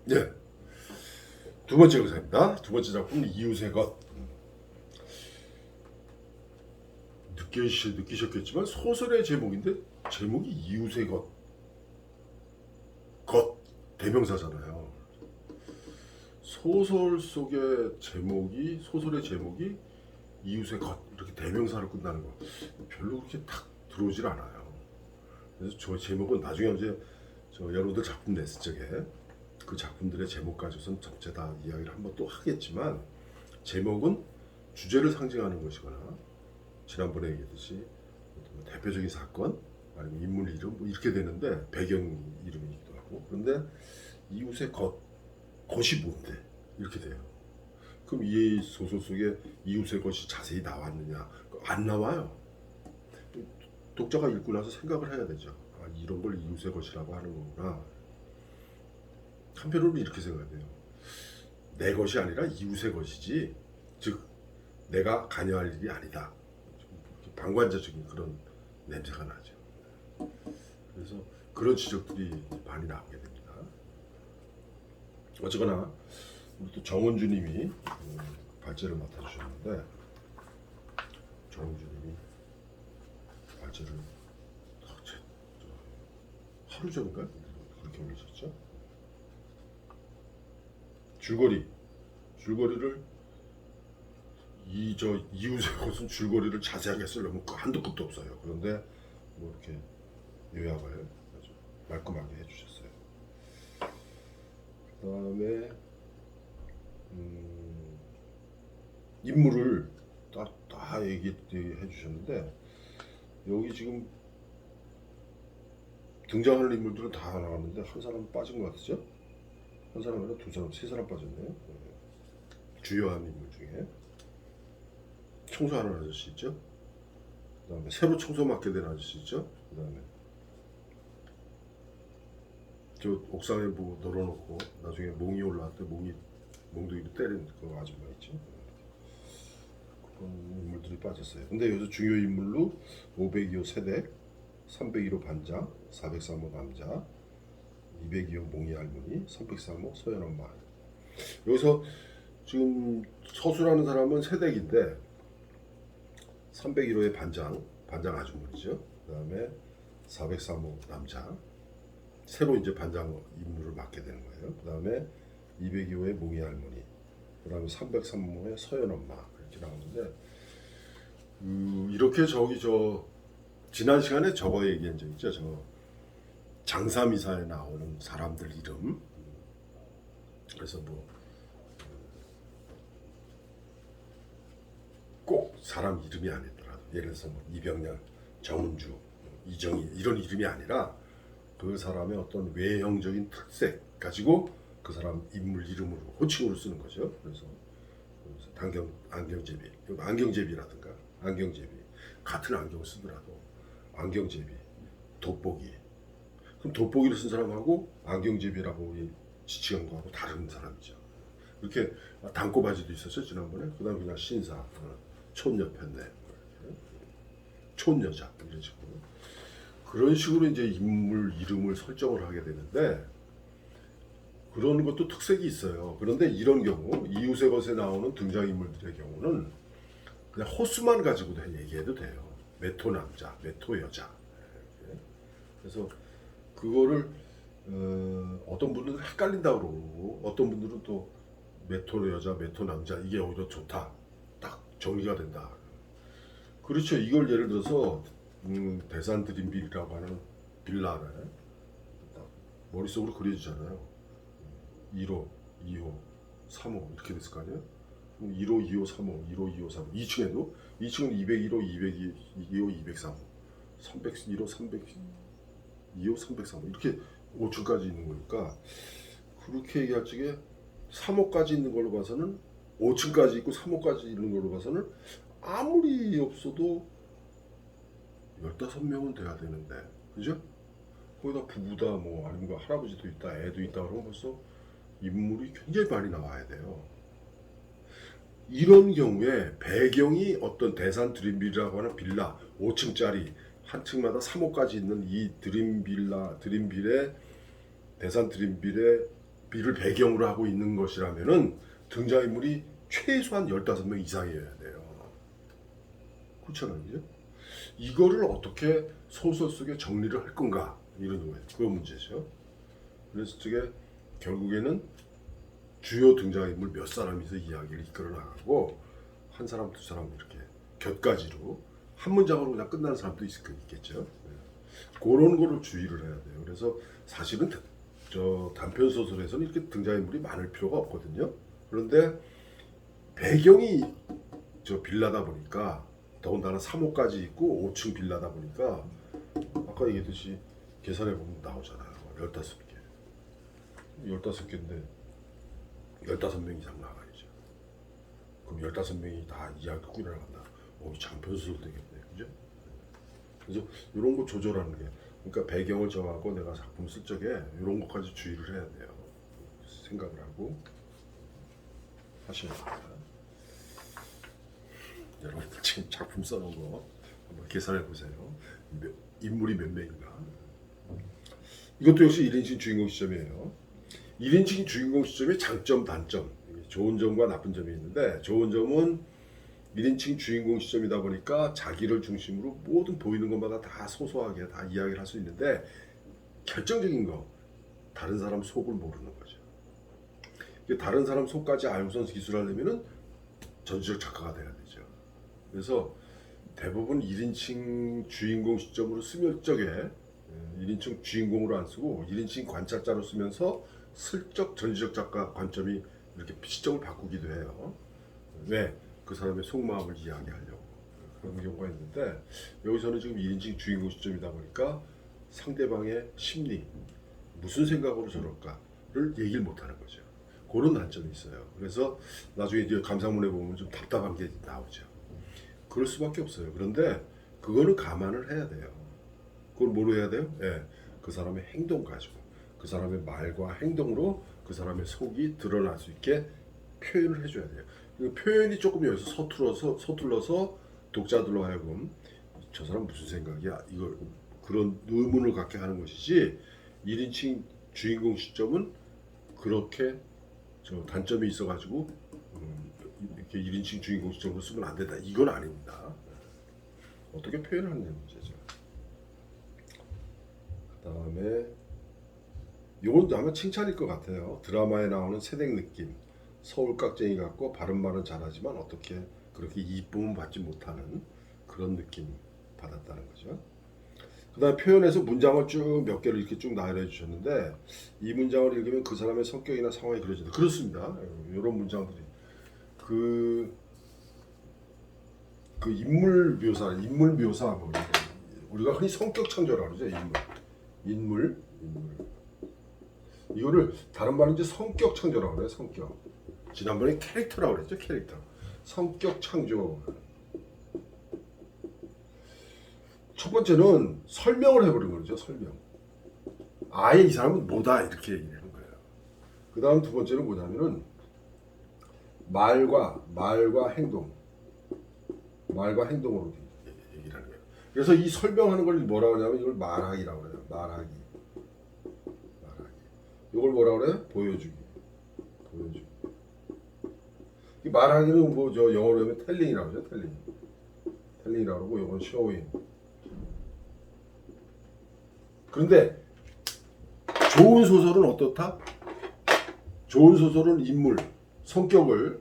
네, 두 번째 의사입니다. 두 번째 작품 이웃의 것. 느끼셨겠지만 소설의 제목인데 제목이 이웃의 것. 것 대명사잖아요. 소설 속의 제목이 소설의 제목이 이웃의 것 이렇게 대명사로 끝나는 거 별로 그렇게 탁 들어오질 않아요. 그래서 저 제목은 나중에 이제 저 여러분들 작품 냈을 적에 그 작품들의 제목 가지고선 전체 다 이야기를 한번 또 하겠지만 제목은 주제를 상징하는 것이거나 지난번에 얘기했듯이 어떤 대표적인 사건 아니면 인물 이름 뭐 이렇게 되는데 배경 이름이기도 하고 그런데 이웃의 것이 뭔데 이렇게 돼요. 그럼 이 소설 속에 이웃의 것이 자세히 나왔느냐? 안 나와요. 독자가 읽고 나서 생각을 해야 되죠. 아, 이런 걸 이웃의 것이라고 하는 거구나. 한편으로는 이렇게 생각해요. 내 것이 아니라 이웃의 것이지, 즉 내가 관여할 일이 아니다. 방관자적인 그런 냄새가 나죠. 그래서 그런 지적들이 많이 나오게 됩니다. 어쨌거나 우리 또 정은주님이 발제를 맡아주셨는데 정은주님이 발제를 하루 전인가 그렇게 올리셨죠. 줄거리를 이웃의 것은 줄거리를 자세하게 쓰려면 한도 끝도 없어요. 그런데 뭐 이렇게 요약을 아주 말끔하게 해주셨어요. 그 다음에 인물을 다 얘기해 주셨는데 여기 지금 등장하는 인물들은 다 나왔는데 한 사람 빠진 것 같죠? 한 사람 아니라 두 사람, 세 사람 빠졌네요. 주요한 인물 중에 청소하는 아저씨 있죠? 그 다음에 새로 청소 맡게 된 아저씨 있죠? 그 다음에 저 옥상에 뭐 널어놓고 나중에 몽이 올라왔을 때 몽둥이로 때리는 그 아줌마 있죠? 그런 인물들이 빠졌어요. 근데 여기서 중요 인물로 502호 세댁, 301호 반장, 403호 남자, 202호 몽이 할머니, 303호 소연 엄마. 여기서 지금 서수라는 사람은 세댁인데 301호의 반장 아주머니죠. 그 다음에 403호 남자, 새로 이제 반장 임무를 맡게 되는 거예요. 그 다음에 202호의 몽이 할머니, 그 다음에 303호의 서연 엄마 이렇게 나오는데 이렇게 지난 시간에 저거 얘기한 적 있죠. 저 장사미사에 나오는 사람들 이름. 그래서 뭐 꼭 사람 이름이 아니더라도 예를 들어서 뭐 이병렬, 정은주, 이정희 이런 이름이 아니라 그 사람의 어떤 외형적인 특색 가지고 그 사람 인물 이름으로 호칭으로 쓰는 거죠. 그래서 안경제비, 안경제비라든가 안경제비 같은 안경을 쓰더라도 안경제비, 돋보기. 그럼 돋보기를 쓴 사람하고 안경제비라고 지칭한 거하고 다른 사람이죠. 이렇게 단꼬바지도 있었죠 지난번에. 그다음 그냥 신사, 촌여편네, 촌여자 이런 식으로. 그런 식으로 이제 인물 이름을 설정을 하게 되는데 그런 것도 특색이 있어요. 그런데 이런 경우 이웃의 것에 나오는 등장인물들의 경우는 그냥 호수만 가지고도 얘기해도 돼요. 메토 남자, 메토 여자. 그래서 그거를 어떤 분들은 헷갈린다고 그러고 어떤 분들은 또 메토 여자, 메토 남자 이게 오히려 좋다. 딱 정리가 된다. 그렇죠. 이걸 예를 들어서 대산 드림빌이라고 하는 빌라를 머릿속으로 그려주잖아요. 1호, 2호, 3호 이렇게 됐을 거 아니에요? 1호, 2호, 3호, 1호, 2호, 3호 2층에도 2층은 201호, 202호, 203호 301호, 302호, 303호 이렇게 5층까지 있는 거니까 그렇게 얘기할 적에 3호까지 있는 걸로 봐서는 5층까지 있고 3호까지 있는 걸로 봐서는 아무리 없어도 15명은 돼야 되는데 그죠? 거기다 부부다 뭐 아니면 할아버지도 있다 애도 있다 그러면 벌써 인물이 굉장히 많이 나와야 돼요. 이런 경우에 배경이 어떤 대산 드림빌이라고 하는 빌라 5층짜리 한 층마다 3호까지 있는 이 드림빌의 대산 드림빌의 이를 배경으로 하고 있는 것이라면은 등장인물이 최소한 15명 이상이어야 돼요. 그렇잖아요. 이거를 어떻게 소설 속에 정리를 할 건가 이런 거예요. 그 문제죠. 그래서 저게 결국에는 주요 등장인물 몇 사람이서 이야기를 이끌어 나가고 한 사람 두 사람 이렇게 곁가지로 한 문장으로 그냥 끝나는 사람도 있겠죠. 그런 거를 주의를 해야 돼요. 그래서 사실은 저 단편 소설에서는 이렇게 등장인물이 많을 필요가 없거든요. 그런데 배경이 저 빌라다 보니까 더군다나 3호까지 있고 5층 빌라다 보니까 아까 얘기했듯이 계산해 보면 나오잖아요. 15개. 15개인데 15명 이상 나가야죠. 그럼 15명이 다 이야기 꾸려나간다. 장편 소설 되겠네. 그죠? 그래서 이런 거 조절하는 게 그러니까 배경을 정하고 내가 작품 쓸 적에 이런 것까지 주의를 해야 돼요. 생각을 하고 하셔야 됩니다. 여러분들 지금 작품 써놓은 거 한번 계산해 보세요. 인물이 몇 명인가. 이것도 역시 1인칭 주인공 시점이에요. 1인칭 주인공 시점의 장점, 단점, 좋은 점과 나쁜 점이 있는데 좋은 점은 1인칭 주인공 시점이다 보니까 자기를 중심으로 모든 보이는 것마다 다 소소하게 다 이야기를 할 수 있는데 결정적인 거 다른 사람 속을 모르는 거죠. 다른 사람 속까지 알고선 기술하려면은 전지적 작가가 돼야 되죠. 그래서 대부분 1인칭 주인공 시점으로 쓰면 적에 1인칭 주인공으로 안 쓰고 1인칭 관찰자로 쓰면서 슬쩍 전지적 작가 관점이 이렇게 시점을 바꾸기도 해요. 왜? 그 사람의 속마음을 이야기하려고 그런 경우가 있는데 여기서는 지금 1인칭 주인공 시점이다 보니까 상대방의 심리, 무슨 생각으로 저럴까를 얘기를 못하는 거죠. 그런 단점이 있어요. 그래서 나중에 이제 감상문에 보면 좀 답답한 게 나오죠. 그럴 수밖에 없어요. 그런데 그거는 감안을 해야 돼요. 그걸 뭐로 해야 돼요? 예, 그 사람의 행동 가지고 그 사람의 말과 행동으로 그 사람의 속이 드러날 수 있게 표현을 해줘야 돼요. 그 표현이 조금 여기서 서툴러서 독자들로 하여금 저 사람 무슨 생각이야? 이걸 그런 의문을 갖게 하는 것이지 1인칭 주인공 시점은 그렇게 저 단점이 있어가지고 이렇게 1인칭 주인공 시점으로 쓰면 안 된다. 이건 아닙니다. 어떻게 표현을 하느냐 문제죠. 그 다음에 이건 아마 칭찬일 것 같아요. 드라마에 나오는 새댁 느낌. 서울 깍쟁이 같고 바른말은 잘하지만 어떻게 그렇게 이쁨은 받지 못하는 그런 느낌 받았다는 거죠. 그 다음에 표현에서 문장을 쭉 몇 개를 이렇게 쭉 나열해 주셨는데 이 문장을 읽으면 그 사람의 성격이나 상황이 그려진다. 그렇습니다. 이런 문장들이 그 인물 묘사 뭐 우리가 흔히 성격 창조라고 그러죠. 인물 이거를 다른 말은 이제 성격 창조라고 그래요. 성격. 지난번에 캐릭터라고 그랬죠. 캐릭터. 성격 창조. 첫 번째는 설명을 해버린 거죠. 설명. 아예 이 사람은 뭐다 이렇게 얘기를 하는 거예요. 그 다음 두 번째는 뭐냐면은 말과 행동으로 얘기를 하는 거예요. 그래서 이 설명하는 걸 뭐라고 하냐면 이걸 말하기라고 해요. 말하기. 이걸 뭐라고 그래요? 보여주기. 이 말하기는 뭐 저 영어로 하면 텔링이라고 하죠. 텔링이라고 하고 이건 쇼잉. 그런데 좋은 소설은 어떻다? 좋은 소설은 인물, 성격을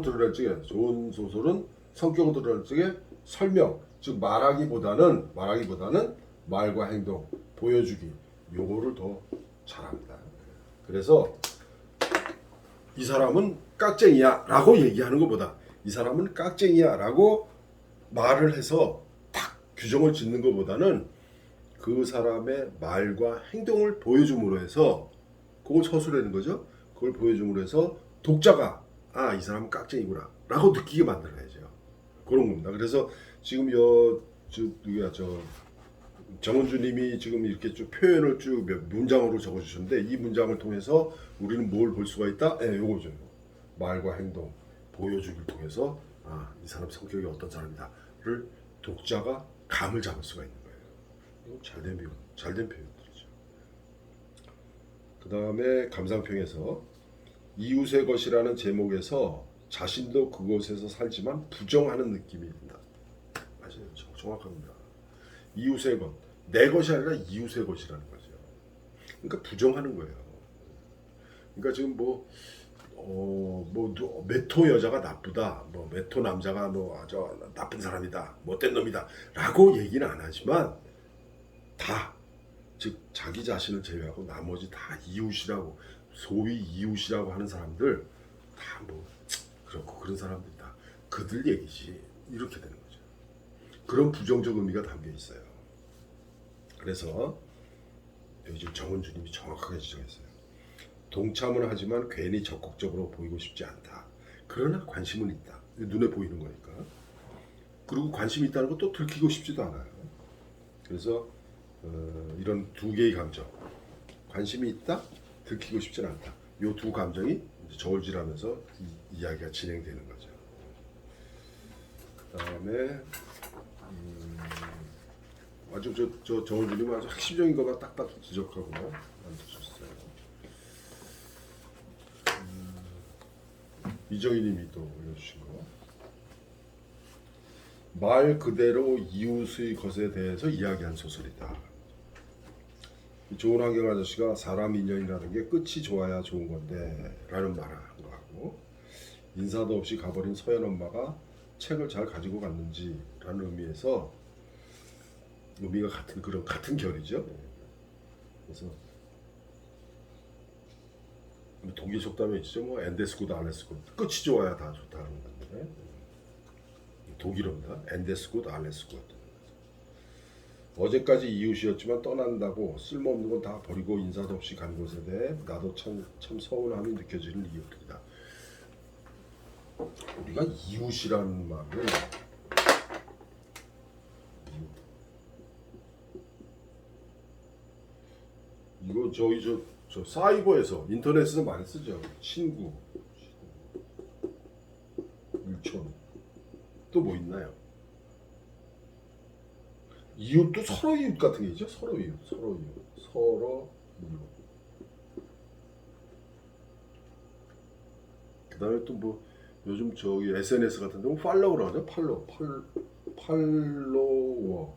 드러낼 적에 좋은 소설은 성격을 드러낼 적에 설명, 즉 말하기보다는 말과 행동, 보여주기 요거를 더 잘합니다. 그래서 이 사람은 깍쟁이야 라고 얘기하는 것보다 이 사람은 깍쟁이야 라고 말을 해서 딱 규정을 짓는 것보다는 그 사람의 말과 행동을 보여줌으로 해서 그걸 서술하는 거죠. 그걸 보여줌으로 해서 독자가 이 사람은 깍쟁이구나 라고 느끼게 만들어야죠. 그런 겁니다. 그래서 지금 정은주님이 지금 이렇게 쭉 표현을 쭉 문장으로 적어주셨는데 이 문장을 통해서 우리는 뭘 볼 수가 있다? 요거죠. 말과 행동, 보여주기를 통해서 이 사람 성격이 어떤 사람이다를 독자가 감을 잡을 수가 있는 거예요. 이거 잘된 표현들이죠. 그 다음에 감상평에서 이웃의 것이라는 제목에서 자신도 그곳에서 살지만 부정하는 느낌이 든다. 맞아요. 정확합니다. 이웃의 것, 내 것이 아니라 이웃의 것이라는 거죠. 그러니까 부정하는 거예요. 그러니까 지금 메토 여자가 나쁘다, 메토 남자가 아주 나쁜 사람이다, 못된 놈이다라고 얘기는 안 하지만 다, 즉 자기 자신을 제외하고 나머지 다 이웃이라고, 소위 이웃이라고 하는 사람들 다 그렇고 그런 사람들이다. 그들 얘기지. 이렇게 되는 거죠. 그런 부정적 의미가 담겨 있어요. 그래서 여기 지금 정은주님이 정확하게 지정했어요. 동참은 하지만 괜히 적극적으로 보이고 싶지 않다. 그러나 관심은 있다. 눈에 보이는 거니까. 그리고 관심이 있다는 것도 들키고 싶지도 않아요. 그래서 이런 두 개의 감정, 관심이 있다, 들키고 싶지는 않다. 이 두 감정이 저울질하면서 이야기가 진행되는 거죠. 그 다음에 아주 저 정울주님 아주 핵심적인 것만 딱딱 지적하고 만드셨어요. 이정희님이 또 올려주신 거. 말 그대로 이웃의 것에 대해서 이야기한 소설이다. 좋은 환경 아저씨가 사람 인연이라는 게 끝이 좋아야 좋은 건데 라는 말을 한 거 하고, 인사도 없이 가버린 서연 엄마가 책을 잘 가지고 갔는지 라는 의미에서 의미가 같은 결이죠. 그래서 독일 속담에 있죠. 엔데스 굿 알레스 굿, 끝이 좋아야 다 좋다는 건데, 독일어입니다. 엔데스 굿 알레스 굿. 어제까지 이웃이었지만 떠난다고 쓸모없는 건 다 버리고 인사도 없이 간 것에 대해 나도 참 서운함이 느껴지는 이웃들이다. 우리가 이웃이라는 말을 이거 저희 저 사이버에서 인터넷에서 많이 쓰죠. 친구, 일촌, 또 뭐 있나요? 이웃도 서로 이웃 같은 게 있죠. 서로 이웃. 그다음에 또 요즘 저기 SNS 같은 데 팔로우라고 하죠. 팔로워,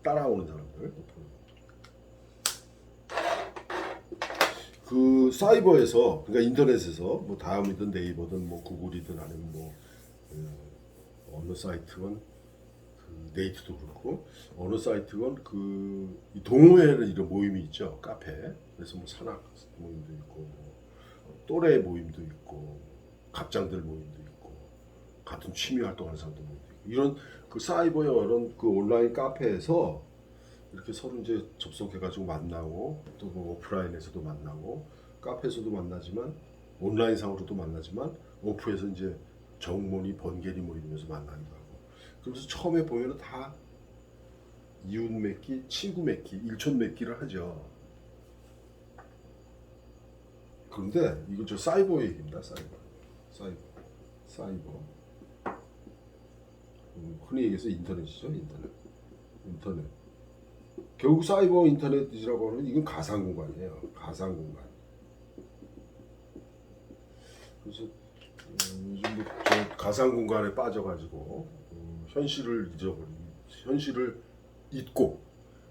따라오는 사람들. 그 사이버에서, 그러니까 인터넷에서 다음이든 네이버든 구글이든 아니면 어느 사이트건, 네이트도 그렇고 어느 사이트건 동호회는 이런 모임이 있죠. 카페. 그래서 산악 모임도 있고 또래 모임도 있고 갑장들 모임도 있고 같은 취미 활동하는 사람들 모임도 있고, 이런 사이버의 이런 온라인 카페에서 이렇게 서로 이제 접속해가지고 만나고, 또 오프라인에서도 만나고 카페에서도 만나지만 온라인 상으로도 만나지만 오프에서 이제 정모니 번개리 이러면서 만나기도 하고. 그래서 처음에 보면은 다 이웃 맺기, 친구 맺기, 일촌 맺기를 하죠. 그런데 이건 저 사이버 얘기입니다. 사이버. 흔히 얘기해서 인터넷이죠. 인터넷. 결국 사이버 인터넷이라고 하면 이건 가상 공간이에요. 가상 공간. 그래서 요즘 저 가상 공간에 빠져가지고 현실을 잊고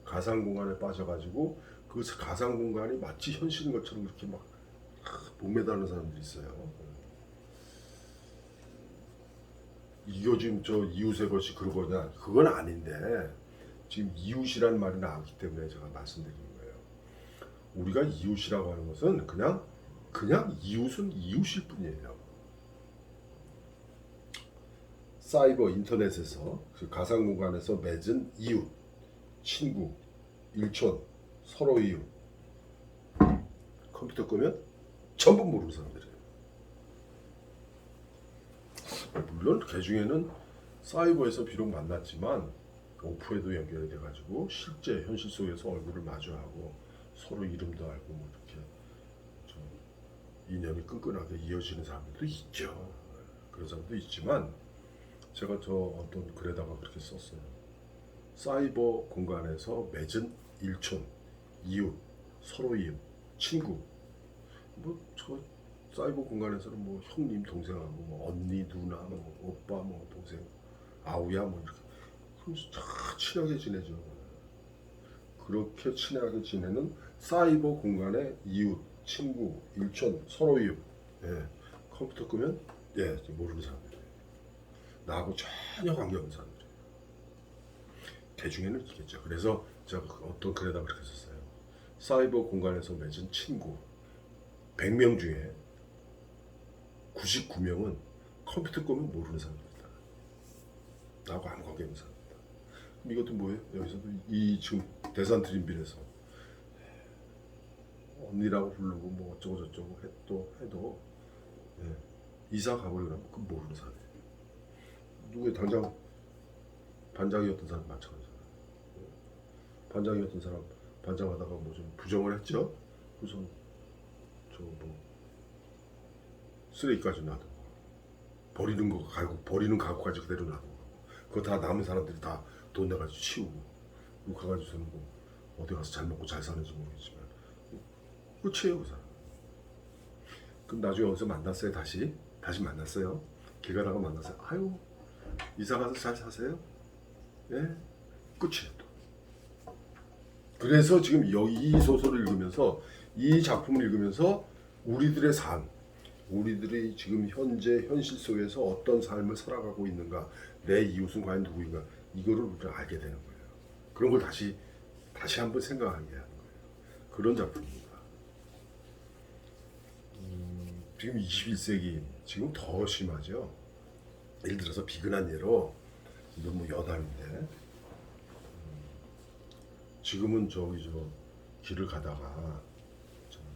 가상 공간에 빠져가지고 그 가상 공간이 마치 현실인 것처럼 그렇게 막 목매다는 사람들이 있어요. 이거 지금 저 이웃의 것이 그러거냐? 그건 아닌데 지금 이웃이라는 말이 나왔기 때문에 제가 말씀드리는 거예요. 우리가 이웃이라고 하는 것은 그냥 이웃은 이웃일 뿐이에요. 사이버 인터넷에서 가상 공간에서 맺은 이웃, 친구, 일촌, 서로 이웃, 컴퓨터 끄면 전부 모르는 사람들이에요. 물론 그 중에는 사이버에서 비록 만났지만 오프에도 연결이 돼가지고 실제 현실 속에서 얼굴을 마주하고 서로 이름도 알고 이렇게 인연이 끈끈하게 이어지는 사람들도 있죠. 그런 사람도 있지만 제가 저 어떤 글에다가 그렇게 썼어요. 사이버 공간에서 맺은 일촌, 이웃, 서로 이웃, 친구. 뭐 저 사이버 공간에서는 뭐 형님, 동생하고 뭐 언니, 누나, 뭐 오빠, 뭐 동생, 아우야 뭐 이렇게 그럼 참 친하게 지내죠. 그렇게 친하게 지내는 사이버 공간의 이웃, 친구, 일촌, 서로 이웃. 예. 컴퓨터 끄면 예, 모르는 사람들. 나하고 전혀 관계없는 사람들. 대중에는 있겠죠. 그래서 제가 어떤 글에다 그렇게 썼어요. 사이버 공간에서 맺은 친구 100명 중에 99명은 컴퓨터 끄면 모르는 사람들이다. 나하고 아무 관계 없는 사람이다. 그럼 이것도 뭐예요? 여기서도 이 지금 대산 드림빌에서 언니라고 부르고 뭐 어쩌고 저쩌고 해도 예, 이사 가버리면 그 모르는 사람이에요. 누구의 당장 반장이었던 사람 마찬가지잖아요. 반장이었던 사람 반장하다가 뭐 좀 부정을 했죠. 그래서 저 뭐 쓰레기까지 놔두고 버리는 거 가고 버리는 가구까지 그대로 놔두고 그거 다 남은 사람들이 다 돈 내가지고 치우고 그리고 가가지고서는 뭐 어디 가서 잘 먹고 잘 사는지 모르겠지만 끝이에요 그 사람. 그럼 나중에 어디서 만났어요 다시 만났어요. 길 가다가 만났어요. 아유 이사 가서 잘 사세요. 예 끝이에요 또. 그래서 지금 이 소설을 읽으면서 이 작품을 읽으면서 우리들의 삶, 우리들이 지금 현재 현실 속에서 어떤 삶을 살아가고 있는가, 내 이웃은 과연 누구인가 이거를 우리가 알게 되는 거예요. 그런 걸 다시 한번 생각하게 하는 거예요. 그런 작품입니다. 지금 21세기 지금 더 심하죠. 예를 들어서 비근한 예로 이건 뭐 여담인데 지금은 저기 저 길을 가다가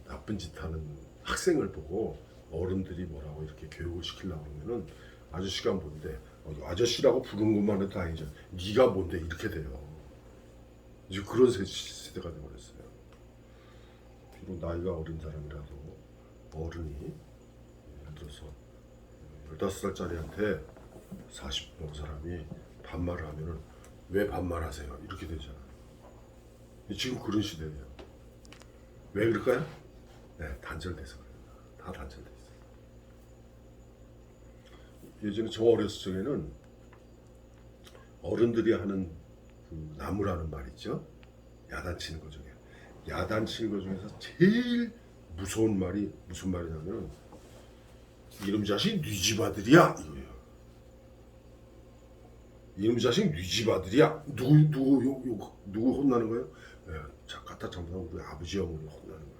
나쁜 짓 하는 학생을 보고 어른들이 뭐라고 이렇게 교육을 시키려고 그러면은 아저씨가 뭔데 아저씨라고 부르는 것만 해도 다행이죠. 네가 뭔데 이렇게 돼요. 이제 그런 세대가 되어버렸어요. 비록 나이가 어린 사람이라도 어른이 예를 들어서 15살짜리한테 40 먹은 사람이 반말을 하면은 왜 반말하세요? 이렇게 되잖아요. 지금 그런 시대예요. 왜 그럴까요? 네, 단절돼서 그래요. 다 단절돼 있어요. 예전에 저 어렸을 적에는 어른들이 하는 그 나무라는 말 있죠. 야단치는 거 중에 야단치는 거 중에서 제일 무서운 말이 무슨 말이냐면 이놈 자식 네 집 아들이야 이거예요. 이놈 자식 네 집 아들이야. 누구 혼나는 거예요? 예, 갖다 잘못하면 우리 아버지 어머니 혼나는 거예요.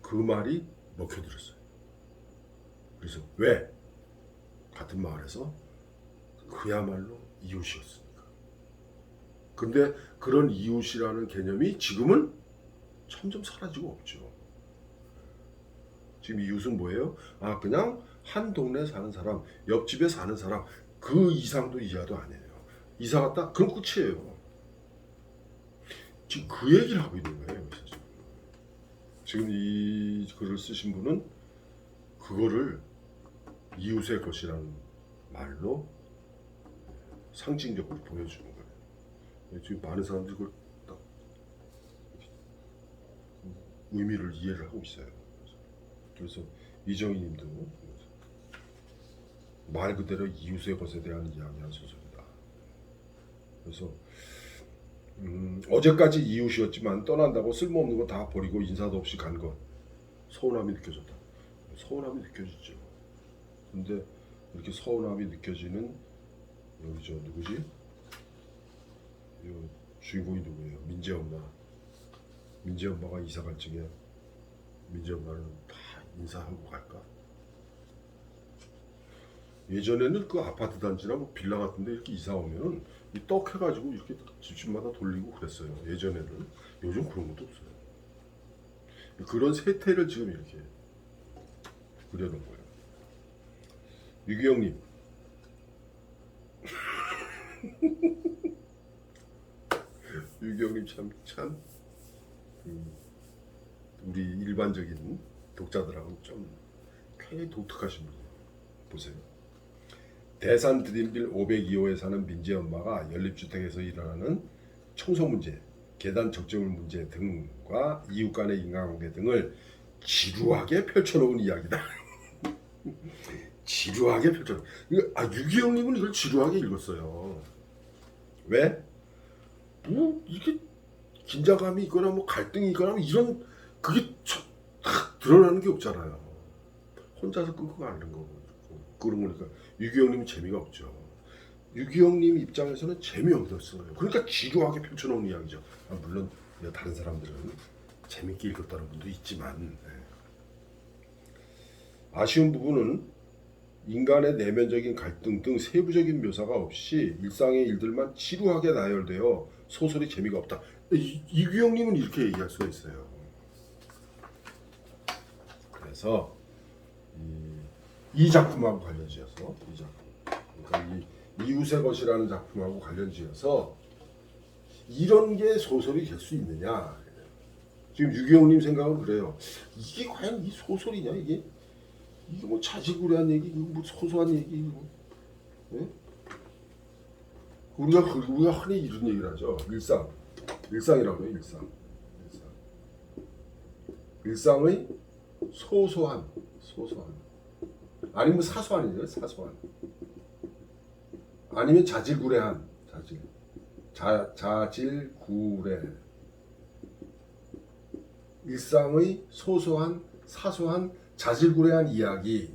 그 말이 먹혀들었어요. 그래서 왜? 같은 마을에서 그야말로 이웃이었으니까. 근데 그런 이웃이라는 개념이 지금은 점점 사라지고 없죠. 지금 이웃은 뭐예요? 아 그냥 한 동네에 사는 사람, 옆집에 사는 사람 그 이상도 이하도 아니에요. 이사 갔다? 그럼 끝이에요. 지금 그 얘기를 하고 있는 거예요. 지금 이 글을 쓰신 분은 그거를 이웃의 것이라는 말로 상징적으로 보여주는 거예요. 지금 많은 사람들이 그걸 딱 의미를 이해를 하고 있어요. 그래서 이정희 님도 말 그대로 이웃의 것에 대한 이야기한 소설이다. 그래서 어제까지 이웃이었지만 떠난다고 쓸모없는 거 다 버리고 인사도 없이 간 것 서운함이 느껴졌다. 서운함이 느껴지죠. 근데 이렇게 서운함이 느껴지는 여기 저 누구지? 이 주인공이 누구예요? 민재 엄마. 민재 엄마가 이사 갈 적에 민재 엄마는 다 인사하고 갈까? 예전에는 그 아파트 단지나 뭐 빌라 같은데 이렇게 이사 오면은 이 떡 해가지고 이렇게 집집마다 돌리고 그랬어요. 예전에는. 요즘 그런 것도 없어요. 그런 세태를 지금 이렇게 그려놓은 거예요. 유기영님. 유기영님 참 우리 일반적인 독자들하고는 좀 굉장히 독특하신 분이에요. 보세요. 대산 드림빌 502호에 사는 민재 엄마가 연립주택에서 일어나는 청소 문제, 계단 적재물 문제 등과 이웃 간의 인간관계 등을 지루하게 펼쳐놓은 이야기다. 지루하게 펼쳐놓은. 유기영님은 이걸 지루하게 읽었어요. 왜? 뭐 이게 긴장감이 있거나 뭐 갈등이 있거나 뭐 이런 그게 딱 드러나는 게 없잖아요. 혼자서 끊고 가는 거고 그런 거니까 유기영님은 재미가 없죠. 유기영님 입장에서는 재미없었어요. 그러니까 지루하게 펼쳐놓은 이야기죠. 물론 다른 사람들은 재밌게 읽었다는 분도 있지만 아쉬운 부분은 인간의 내면적인 갈등 등 세부적인 묘사가 없이 일상의 일들만 지루하게 나열되어 소설이 재미가 없다. 유기영님은 이렇게 얘기할 수가 있어요. 그래서 이 작품하고 관련지어서 이 작품, 그러니까 이웃의 것이라는 작품하고 관련지어서 이런 게 소설이 될 수 있느냐. 지금 유기영님 생각은 그래요. 이게 과연 이 소설이냐 이게 뭐 자질구레한 얘기, 뭐 소소한 얘기, 네? 우리가 흔히 이런 얘기를 하죠. 일상이라고 해요. 일상의 소소한, 아니면 사소한이죠. 사소한. 아니면 자질구레한, 자질구레. 일상의 소소한, 사소한, 자질구레한 이야기.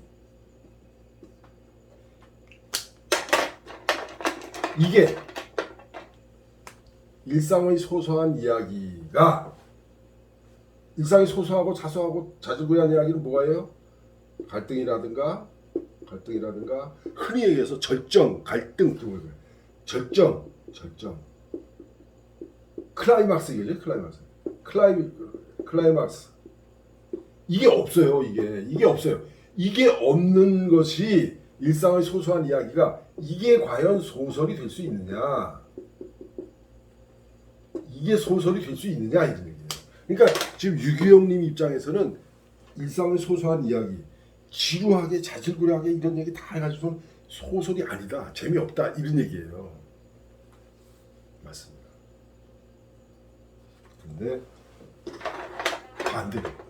이게 일상의 소소한 이야기가 일상이 소소하고 사소하고 자질구레한 이야기는 뭐예요? 갈등이라든가 흔히 얘기해서 절정, 갈등, 절정, 클라이막스겠죠? 클라이막스. 이게 없어요. 이게 없어요. 이게 없는 것이 일상의 소소한 이야기가 이게 과연 소설이 될 수 있느냐? 이게 소설이 될 수 있느냐 이런 얘기예요. 그러니까 지금 유기영님 입장에서는 일상의 소소한 이야기, 지루하게 자질구레하게 이런 얘기 다 해가지고는 소설이 아니다, 재미없다 이런 얘기예요. 맞습니다. 근데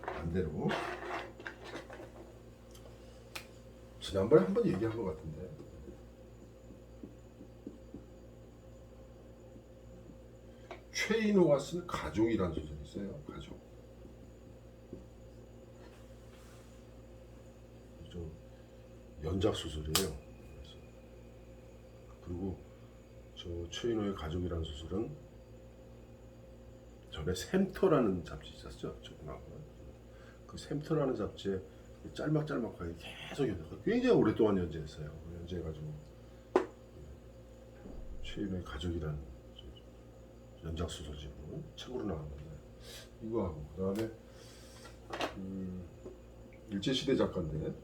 반대로 지난번에 한번 얘기한 것 같은데 최인호가 쓴 가족이라는 소설이 있어요. 가족. 좀 연작 소설이에요. 그리고 저 최인호의 가족이라는 소설은 전에 샘터라는 잡지 있었죠. 그 샘터라는 잡지에 짤막하게 계속 굉장히 오랫동안 연재했어요. 연재해가지고 최인호의 가족이라는 연작 소설집으로 책으로 나왔는데 이거하고 그다음에 일제시대 작가인데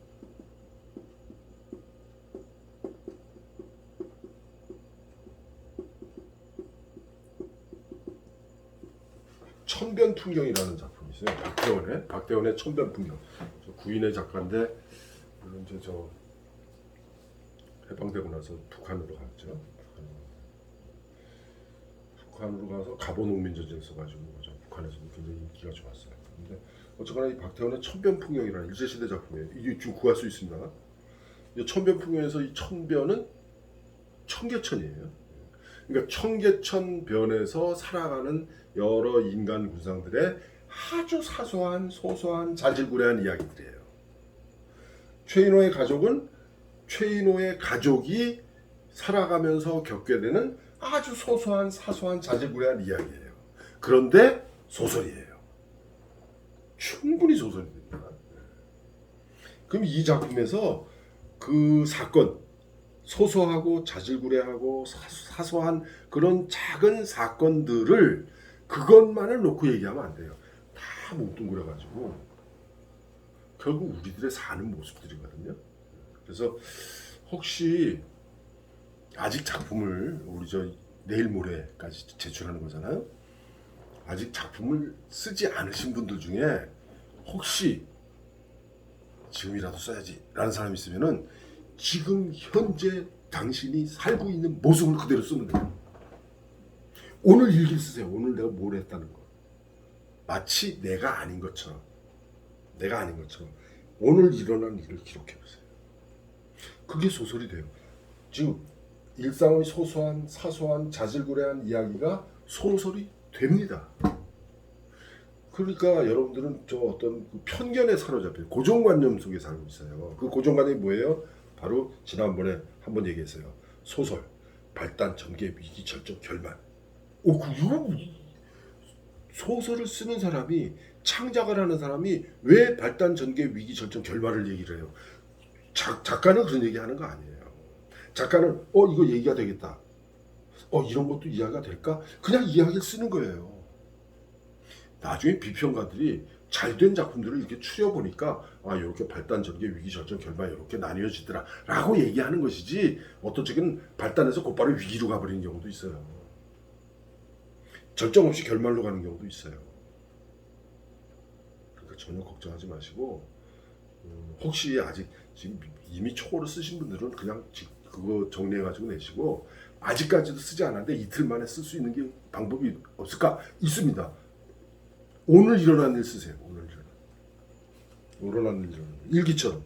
천변풍경이라는 작품이 있어요. 박대원의 천변풍경. 구인의 작가인데 이제 저 해방되고 나서 북한으로 갔죠. 북한으로 가서 가보농민전쟁 써가지고 북한에서 굉장히 인기가 좋았어요. 근데 어쨌거나 이 박태원의 천변풍경이라는 일제시대 작품이에요. 이게 지금 구할 수 있습니다. 이 천변풍경에서 이 천변은 청계천이에요. 그러니까 청계천변에서 살아가는 여러 인간 군상들의 아주 사소한 소소한 자질구레한 이야기들이에요. 최인호의 가족은 최인호의 가족이 살아가면서 겪게 되는 아주 소소한 사소한 자질구레한 이야기예요. 그런데 소설이에요. 충분히 소설이 됩니다. 그럼 이 작품에서 그 사건, 소소하고 자질구레하고 사소한 그런 작은 사건들을 그것만을 놓고 얘기하면 안 돼요. 다 뭉뚱그려가지고 결국 우리들의 사는 모습들이거든요. 그래서 혹시 아직 작품을 우리 내일 모레까지 제출하는 거잖아요. 아직 작품을 쓰지 않으신 분들 중에 혹시 지금이라도 써야지 라는 사람이 있으면은 지금 현재 당신이 살고 있는 모습을 그대로 쓰면 돼요. 오늘 일기를 쓰세요. 오늘 내가 뭘 했다는 거. 마치 내가 아닌 것처럼. 내가 아닌 것처럼. 오늘 일어난 일을 기록해보세요. 그게 소설이 돼요. 지금 일상의 소소한 사소한 자질구레한 이야기가 소설이 됩니다. 그러니까 여러분들은 저 어떤 그 편견에 사로잡혀 고정관념 속에 살고 있어요. 그 고정관념이 뭐예요? 바로 지난번에 한번 얘기했어요. 소설, 발단, 전개, 위기, 절정, 결말. 이거 소설을 쓰는 사람이 창작을 하는 사람이 왜 발단, 전개, 위기, 절정, 결말을 얘기를 해요? 작가는 그런 얘기하는 거 아니에요. 작가는 이거 얘기가 되겠다. 이런 것도 이야기가 될까? 그냥 이야기를 쓰는 거예요. 나중에 비평가들이 잘된 작품들을 이렇게 추려보니까 이렇게 발단, 전개, 위기, 절정, 결말 이렇게 나뉘어지더라 라고 얘기하는 것이지 어떤 책은 발단해서 곧바로 위기로 가버리는 경우도 있어요. 절정 없이 결말로 가는 경우도 있어요. 그러니까 전혀 걱정하지 마시고 혹시 아직 지금 이미 초고를 쓰신 분들은 그냥 그거 정리해가지고 내시고 아직까지도 쓰지 않았는데 이틀 만에 쓸 수 있는 게 방법이 없을까? 있습니다. 오늘 일어난 일 쓰세요. 오늘 일어난 일. 일기처럼.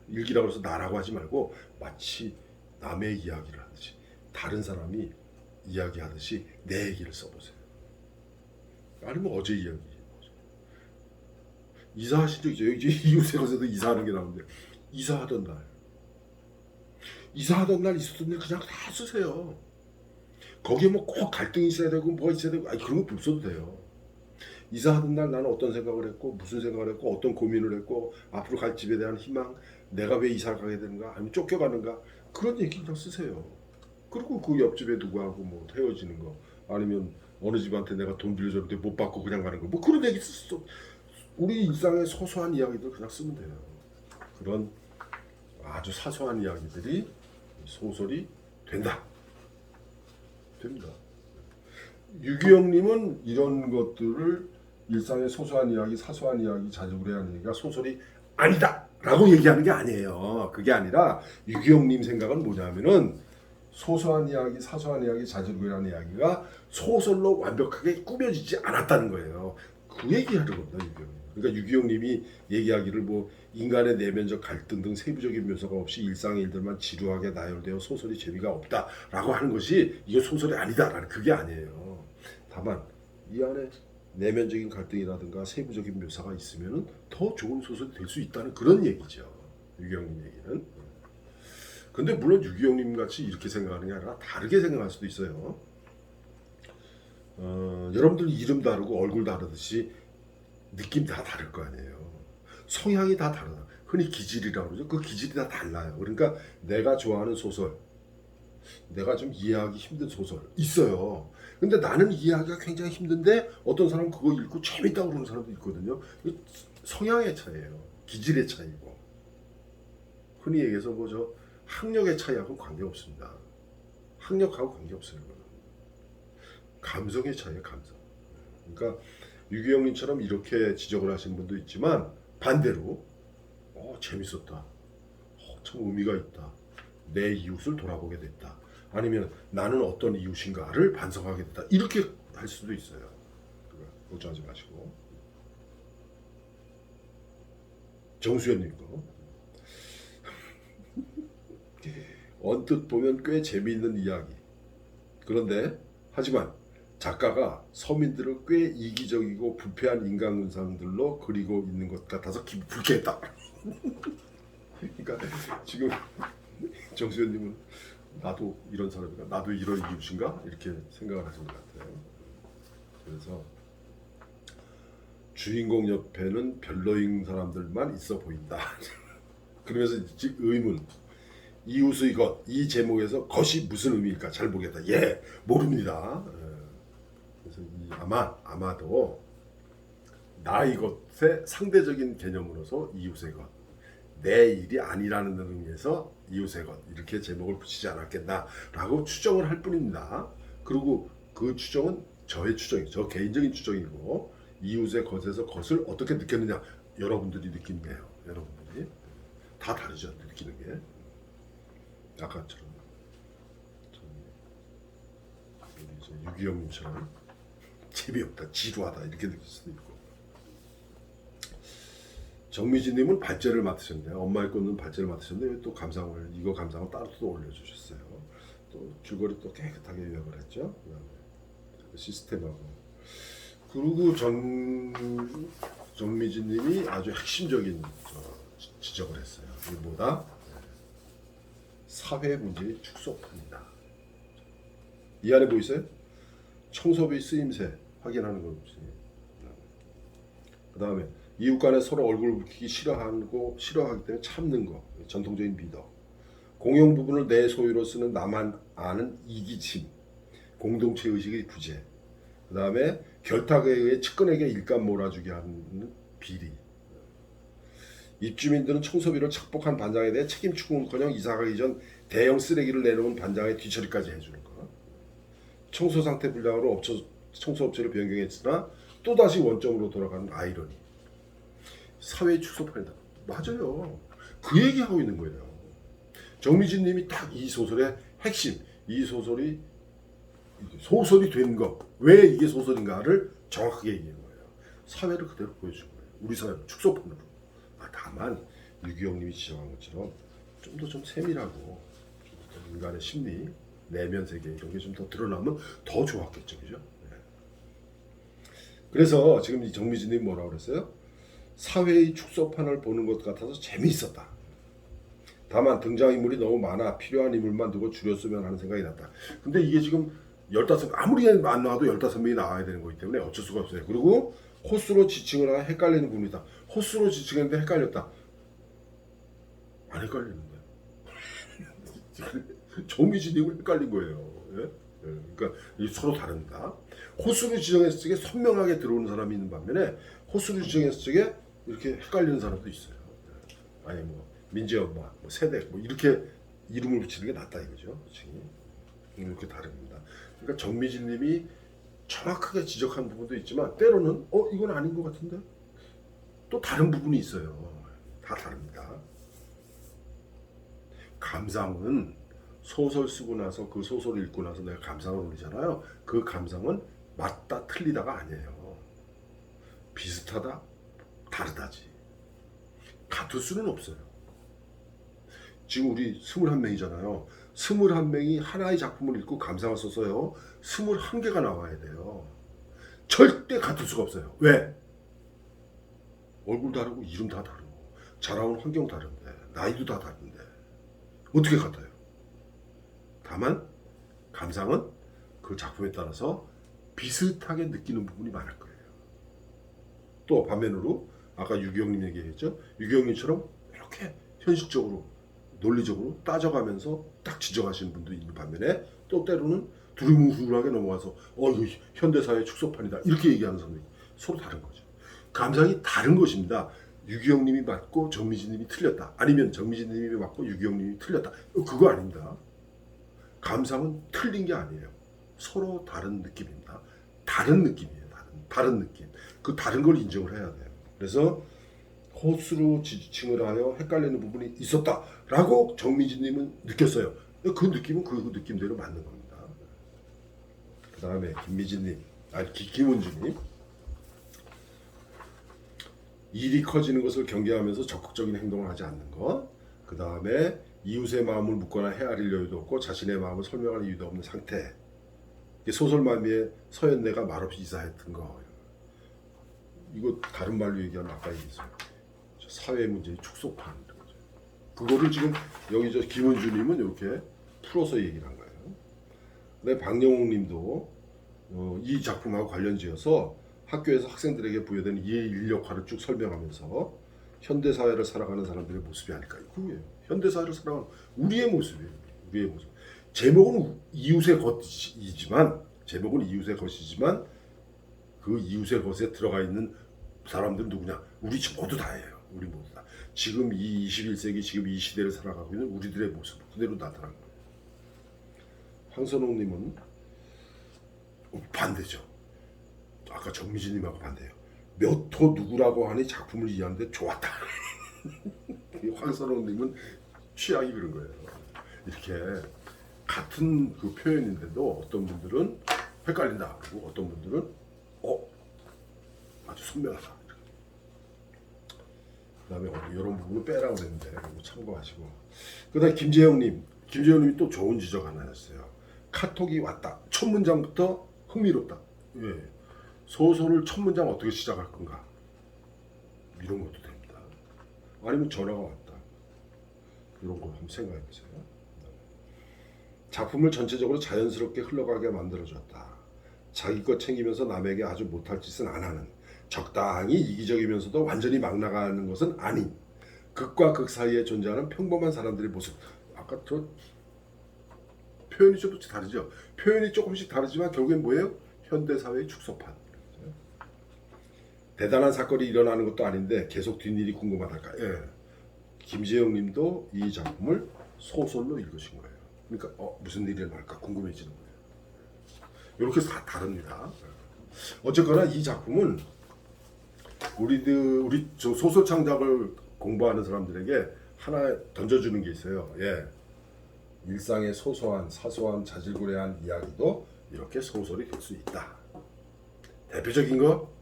일기라고 해서 나라고 하지 말고 마치 남의 이야기를 하듯이 다른 사람이 이야기하듯이 내 얘기를 써보세요. 아니면 어제 이야기. 이사하신 적 있죠? 이제 이웃에 가서도 이사하는 게 나오는데 이사하던 날 있었던 일 그냥 다 쓰세요. 거기에 뭐 꼭 갈등이 있어야 되고 뭐 있어야 되고 그런 거 없어도 돼요. 이사하던 날 나는 어떤 생각을 했고 무슨 생각을 했고 어떤 고민을 했고 앞으로 갈 집에 대한 희망, 내가 왜 이사를 가게 되는가 아니면 쫓겨가는가 그런 얘기 그냥 쓰세요. 그리고 그 옆집에 누구하고 뭐 헤어지는 거 아니면 어느 집한테 내가 돈 빌려줬는데 못 받고 그냥 가는 거 뭐 그런 얘기 쓰 우리 일상의 소소한 이야기들 그냥 쓰면 돼요. 그런 아주 사소한 이야기들이 소설이 됩니다. 유기영님은 이런 것들을 일상의 소소한 이야기, 사소한 이야기, 자주구레한 얘기가 소설이 아니다 라고 얘기하는 게 아니에요. 그게 아니라 유기영님 생각은 뭐냐면은 소소한 이야기, 사소한 이야기, 자주구레한 이야기가 소설로 완벽하게 꾸며지지 않았다는 거예요. 그 얘기하는 겁니다. 유기영님. 그러니까 유기영님이 얘기하기를 뭐 인간의 내면적 갈등 등 세부적인 묘사가 없이 일상의 일들만 지루하게 나열되어 소설이 재미가 없다라고 하는 것이 이게 소설이 아니다라는 그게 아니에요. 다만 이 안에 내면적인 갈등이라든가 세부적인 묘사가 있으면 더 좋은 소설이 될 수 있다는 그런 얘기죠. 유기영님 얘기는. 근데 물론 유기영님 같이 이렇게 생각하는 게 아니라 다르게 생각할 수도 있어요. 여러분들 이름 다르고 얼굴 다르듯이 느낌 다 다를 거 아니에요. 성향이 다 다르다. 흔히 기질이라고 그러죠. 그 기질이 다 달라요. 그러니까 내가 좋아하는 소설, 내가 좀 이해하기 힘든 소설 있어요. 근데 나는 이해하기가 굉장히 힘든데 어떤 사람은 그거 읽고 재밌다고 그러는 사람도 있거든요. 성향의 차이예요. 기질의 차이고. 흔히 얘기해서 뭐죠? 학력의 차이하고는 관계없습니다. 학력하고 관계없어요. 감성의 차이예요. 감성. 그러니까 유기영님처럼 이렇게 지적을 하시는 분도 있지만 반대로 재밌었다. 참 의미가 있다. 내 이웃을 돌아보게 됐다. 아니면 나는 어떤 이웃인가를 반성하게 됐다. 이렇게 할 수도 있어요. 걱정하지 마시고. 정수연님 거. 언뜻 보면 꽤 재미있는 이야기. 그런데 하지만 작가가 서민들을 꽤 이기적이고 부패한 인간군상들로 그리고 있는 것 같아서 불쾌했다. 그러니까 지금 정수연님은 나도 이런 사람인가? 나도 이런 이웃인가? 이렇게 생각을 하신 것 같아요. 그래서 주인공 옆에는 별로인 사람들만 있어 보인다. 그러면서 의문. 이웃의 것, 이 제목에서 것이 무슨 의미일까? 잘 모르겠다. 모릅니다. 그래서 아마도 나의 것의 상대적인 개념으로서 이웃의 것, 내 일이 아니라는 의미에서 이웃의 것 이렇게 제목을 붙이지 않았겠나라고 추정을 할 뿐입니다. 그리고 그 추정은 저의 추정이죠. 저 개인적인 추정이고 이웃의 것에서 것을 어떻게 느꼈느냐 여러분들이 느끼는 거예요. 여러분들이 다 다르죠. 느끼는 게. 아까처럼 우리 저 유기영님처럼 재미없다, 지루하다 이렇게 느낄 수도 있고. 정미진님은 발제를 맡으셨네요. 엄마의 꽃은 발제를 맡으셨는데 또 감상을 이거 감상을 따로 또 올려주셨어요. 또 줄거리 또 깨끗하게 요약을 했죠. 그다음에 시스템하고 그리고 정미진님이 아주 핵심적인 지적을 했어요. 이게 뭐다? 사회 문제의 축소판이다. 이 안에 보이세요? 청소비 쓰임새 확인하는 거지. 그 다음에 이웃 간에 서로 얼굴 붉히기 싫어하기 때문에 참는 거. 전통적인 미덕. 공용 부분을 내 소유로 쓰는 나만 아는 이기심. 공동체 의식의 부재. 그 다음에 결탁에 의해 측근에게 일감 몰아주게 하는 비리. 입주민들은 청소비를 착복한 반장에 대해 책임 추궁은커녕 이사가기 전 대형 쓰레기를 내놓은 반장의 뒤처리까지 해주는 거. 청소 상태 불량으로 청소업체를 변경했으나 또다시 원점으로 돌아가는 아이러니. 사회의 축소판이다. 맞아요. 그 얘기하고 있는 거예요. 정미진 님이 딱 이 소설의 핵심, 이 소설이 된 거, 왜 이게 소설인가를 정확하게 얘기한 거예요. 사회를 그대로 보여준 거예요. 우리 사회 축소판으로. 다만 유기영 님이 지적한 것처럼 좀 더 세밀하고 좀 인간의 심리, 내면 세계 이런 게 좀 더 드러나면 더 좋았겠죠. 그죠? 네. 그래서 지금 이 정미진 님이 뭐라고 그랬어요? 사회의 축소판을 보는 것 같아서 재미있었다. 다만 등장인물이 너무 많아 필요한 인물만 두고 줄였으면 하는 생각이 났다. 근데 이게 지금 15, 아무리 안 나와도 15명이 나와야 되는 거기 때문에 어쩔 수가 없어요. 그리고 호수로 지칭을 하여 헷갈리는 부분이다. 호수로 지칭했는데 헷갈렸다. 안 헷갈리는데. 정미진님은 헷갈린 거예요. 예? 그러니까 서로 다릅니다. 호수로 지정했을 적에 선명하게 들어오는 사람이 있는 반면에 호수로 지정했을 적에 이렇게 헷갈리는 사람도 있어요. 아니 뭐 민재 엄마, 뭐 세대 뭐 이렇게 이름을 붙이는 게 낫다 이거죠. 이렇게 다릅니다. 그러니까 정미진님이 정확하게 지적한 부분도 있지만 때로는 이건 아닌 것 같은데 또 다른 부분이 있어요. 다 다릅니다. 감상은 소설 쓰고 나서 그 소설을 읽고 나서 내가 감상을 올리잖아요. 그 감상은 맞다 틀리다가 아니에요. 비슷하다 다르다지. 같을 수는 없어요. 지금 우리 21명이잖아요. 21명이 하나의 작품을 읽고 감상을 써서요. 21개가 나와야 돼요. 절대 같을 수가 없어요. 왜? 얼굴 다르고 이름 다 다르고 자라온 환경 다른데 나이도 다 다른데 어떻게 같아요? 다만 감상은 그 작품에 따라서 비슷하게 느끼는 부분이 많을 거예요. 또 반면으로 아까 유기영님 얘기했죠. 유기영님처럼 이렇게 현실적으로 논리적으로 따져가면서 딱 지적하시는 분도 있는 반면에 또 때로는 두리뭉술하게 넘어가서 이거 현대사회의 축소판이다 이렇게 얘기하는 사람도 있고 서로 다른 거죠. 감상이 다른 것입니다. 유기영님이 맞고 정미진님이 틀렸다. 아니면 정미진님이 맞고 유기영님이 틀렸다. 그거 아닙니다. 감상은 틀린 게 아니에요. 서로 다른 느낌입니다. 다른 느낌이에요. 다른 느낌. 그 다른 걸 인정을 해야 돼요. 그래서 호수로 지칭을 하여 헷갈리는 부분이 있었다라고 정미진님은 느꼈어요. 그 느낌은 그 느낌대로 맞는 겁니다. 그 다음에 김은주님. 일이 커지는 것을 경계하면서 적극적인 행동을 하지 않는 것. 그 다음에 이웃의 마음을 묻거나 헤아릴 여유도 없고 자신의 마음을 설명할 이유도 없는 상태. 소설마미의 서연내가 말없이 이사했던 거. 이거 다른 말로 얘기하면 아까 얘기했어요. 사회 문제의 축소판. 그거를 지금 여기 김은주님은 이렇게 풀어서 얘기를 한 거예요. 근데 박영웅님도 이 작품하고 관련지어서 학교에서 학생들에게 부여된 이의 인력화를 쭉 설명하면서 현대 사회를 살아가는 사람들의 모습이 아닐까. 그거예요. 현대 사회를 살아가는 우리의 모습이에요. 우리의 모습. 제목은 이웃의 것이지만 그 이웃의 것에 들어가 있는 사람들은 누구냐? 우리 모두 다예요. 우리 모두 다. 지금 이 21세기 지금 이 시대를 살아가고 있는 우리들의 모습 그대로 나타난 거예요. 황선홍님은 반대죠. 아까 정미진님하고 반대예요. 몇 호 누구라고 하니 작품을 이해하는데 좋았다. 황선홍님은 취향이 그런 거예요. 이렇게 같은 그 표현인데도 어떤 분들은 헷갈린다. 그리고 어떤 분들은 아주 선명하다. 그다음에 이런 부분을 빼라고 그랬는데 이거 참고하시고. 그다음 김재영님이 또 좋은 지적 하나 했어요. 카톡이 왔다. 첫 문장부터 흥미롭다. 예. 소설을 첫 문장 어떻게 시작할 건가? 이런 것도 됩니다. 아니면 전화가 왔다. 이런 걸 한번 생각해 보세요. 작품을 전체적으로 자연스럽게 흘러가게 만들어줬다. 자기 것 챙기면서 남에게 아주 못할 짓은 안 하는, 적당히 이기적이면서도 완전히 막 나가는 것은 아닌, 극과 극 사이에 존재하는 평범한 사람들의 모습. 아까 저 표현이 좀 다르죠. 표현이 조금씩 다르지만 결국엔 뭐예요? 현대 사회의 축소판. 대단한 사건이 일어나는 것도 아닌데 계속 뒷일이 궁금하달까. 예. 김재영님도 이 작품을 소설로 읽으신 거예요. 그러니까 무슨 일이 일어날까 궁금해지는 거예요. 이렇게 다 다릅니다. 어쨌거나 이 작품은 우리 저 소설 창작을 공부하는 사람들에게 하나 던져주는 게 있어요. 예. 일상의 소소한 사소한 자질구레한 이야기도 이렇게 소설이 될 수 있다. 대표적인 거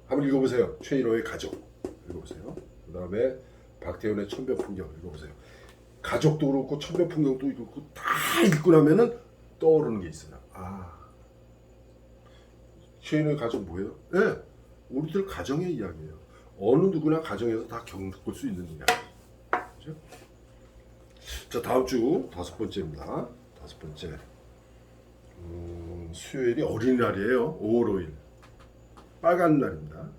한번 읽어보세요. 최인호의 가족 읽어보세요. 그 다음에 박태훈의 천변풍경 읽어보세요. 가족도 그렇고 천변풍경도 그렇고 다 읽고 나면은 떠오르는 게 있어요. 최인호의 가족 뭐예요? 네, 우리들 가정의 이야기예요. 어느 누구나 가정에서 다 겪을 수 있는 이야기. 그렇죠? 자, 다음 주 5번째입니다. 5번째. 수요일이 어린이날이에요. 5월 5일. 빨간 날입니다.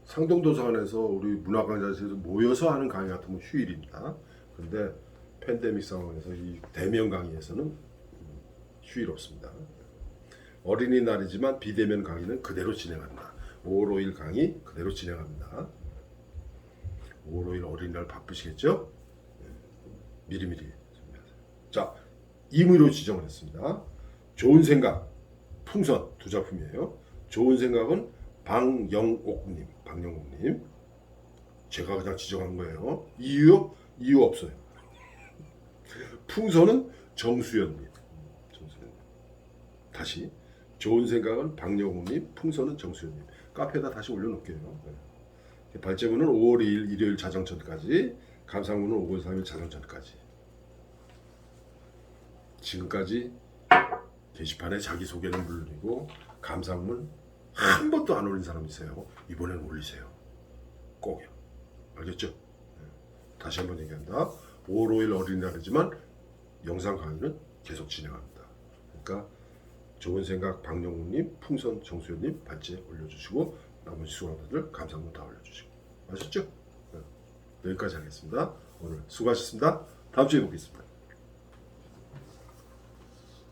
상동도서관에서 우리 문화강좌에서 모여서 하는 강의 같으면 휴일입니다. 근데 팬데믹 상황에서 이 대면 강의에서는 휴일 없습니다. 어린이날이지만 비대면 강의는 그대로 진행합니다. 5월 5일 강의 그대로 진행합니다. 5월 5일 어린이날 바쁘시겠죠? 미리미리 준비하세요. 자, 임의로 지정을 했습니다. 좋은 생각, 풍선 두 작품이에요. 좋은 생각은 방영옥님. 제가 그냥 지정한 거예요. 이유요? 이유 없어요. 풍선은 정수연님. 다시 좋은 생각은 방영옥님, 풍선은 정수연님. 카페에다 다시 올려놓을게요. 네. 발제문은 5월 2일 일요일 자정 전까지, 감상문은 5월 3일 자정 전까지. 지금까지 게시판에 자기소개는 물론이고 감상문 한 번도 안 올린 사람 있어요. 이번엔 올리세요. 꼭요. 알겠죠? 네. 다시 한번 얘기한다. 5월 5일 어린이날이지만 영상 강의는 계속 진행합니다. 그러니까 좋은 생각 박영웅님, 풍선 정수현님 발제 올려주시고 나머지 수강자들 감상문 다 올려주시고 아셨죠? 네. 여기까지 하겠습니다. 오늘 수고하셨습니다. 다음 주에 뵙겠습니다.